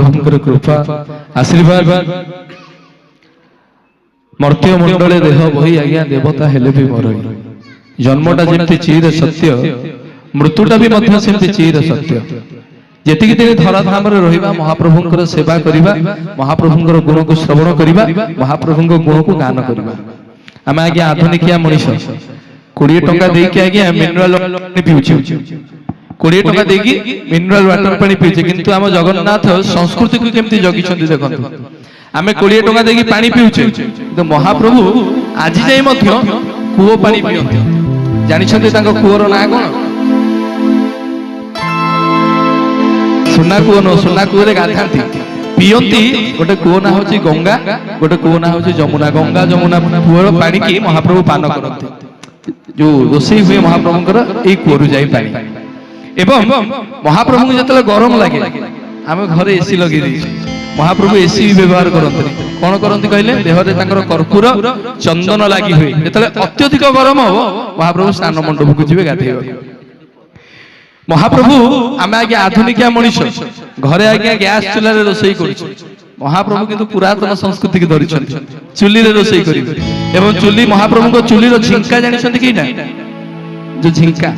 महाप्रभुंकर कृपा आशीर्वाद मर्त्य मंडले देह बही आज्ञा देवता हेले भी मरई जन्मटा जमती चीर सत्य मृत्युटा भी मध्य सेमती चीर सत्य जेतिकी दिन धराधाम रहिबा महाप्रभुंकर सेवा करिबा महाप्रभुंकर गुण को श्रवण करिबा महाप्रभुंकर गुण को गान करिबा आमे आज्ञा आधुनिकिया मनीष 20 टंका देके आज्ञा मिनरल पानी पिउछु 20 टंका देकी मिनरल वाटर पानी पिउछु किंतु हम जगन्नाथ संस्कृति को केमती जगिछन्ती देखंतु आमे 20 टंका देकी पानी पिउछु तो महाप्रभु आज जाई मध्य कुओ पानी पियंती जानिछन्ती तांको कुओर ना कोन सुना कुओ न सुना कुओ रे गाथांती पियंती गोटे कुओ ना होची गंगा गोटे कुओ ना होची जमुना गंगा जमुना कुओर पानी की महाप्रभु पान करंती जो रोषे हुए महाप्रभुंकर ए कुओरु जाई पानी एवं महाप्रभु को जतले गरम लागे आमे घरे एसी लगे दी महाप्रभु एसी व्यवहार करंती कोन करंती कहले देह रे तांकर कर्पूर चंदन लागि हुए जतले अत्यधिक गरम हो महाप्रभु स्नान मंडप को जिवे गाधेइबा महाप्रभु आमे आगे आधुनिकिया मनीष घरे आगे गैस चूल्हा रे रोषेई करू महाप्रभु किंतु पुरातन संस्कृति के धरि चुल्ली रे रोषेई करी एवं चुल्ली महाप्रभु को चुल्ली रो झिंका जानिछन्ती किटा जो झिंका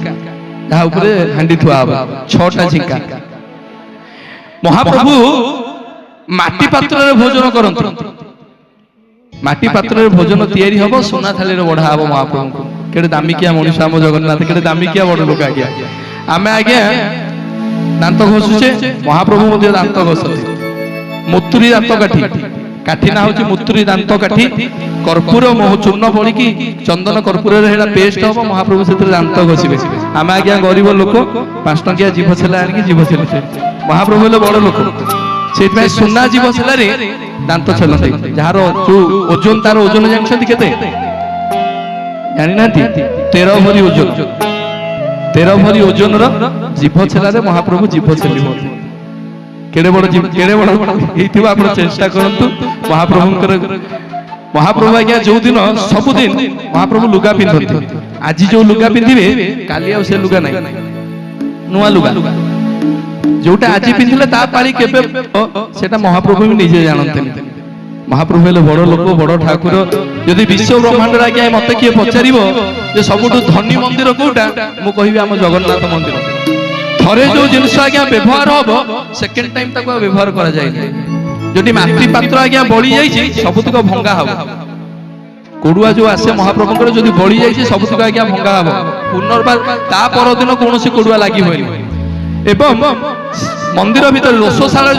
जहा ऊपर हांडी थुआ हबा 6टा झिंका महाप्रभु माटी पात्र रे भोजन करंतु माटी पात्र रे भोजन तयारी हबो सोना थाली रे बढा हबो महाप्रभु को केडे दामिकिया मनीष हम जगन्नाथ केडे दामिकिया बड़ लोक आज्ञा आमे आज्ञा दांत घोषुचे महाप्रभु मध्ये दांत घोषती मुतुरी दांत काठी काठी ना होची मुतुरी दांत काठी कर्पूर मोह चूर्ण पड़ी की चंदन कर्पूर रे हेडा पेस्ट हो महाप्रभु सेते दांत घोषिबे आमे आज्ञा गरीब लोक 5 टंकिया जीव छला आनी जीव छले महाप्रभु ले बड़ लोक सेत में सुना जीव छला रे दांत छलंती जहार जो ओजन तार ओजन जानछंती केते जानि नांती 13 भरी ओजन 13 भरी ओजन रो जीव छला रे महाप्रभु जीव छलिबो केड़े बड़ जीव केड़े बड़ एथिबा आपण चेष्टा करंतु महाप्रभु आज्ञा जो दिन सब दिन महाप्रभु लुगा पिंधती आज जो लुगा पिंधिबे काली आ से लुगा नाही नुआ लुगा जोटा आज पिंधिले ता पाली केबे सेटा महाप्रभु भी निजे जानते महाप्रभु ले बड़ लोक बड़ ठाकुर यदि विश्व ब्रह्मांड आज्ञा मते किए पचारिबो जे सबुठु धनी मंदिर कोटा मु कहिबे हम जगन्नाथ मंदिर थरे जो जिनस आज्ञा व्यवहार होबो सेकंड टाइम ताको व्यवहार करा जाय जदि माटी पात्र आज्ञा बळी जाईछि सबुतक भंगा हबो कोडुआ जो आसे महाप्रभुकर जदि बळी जाईछि सबुतक आज्ञा भंगा हबो पुनर्बार ता पर दिन कोनोसी कोडुआ लागि होइनी एवं मंदिर भीतर रोषशाला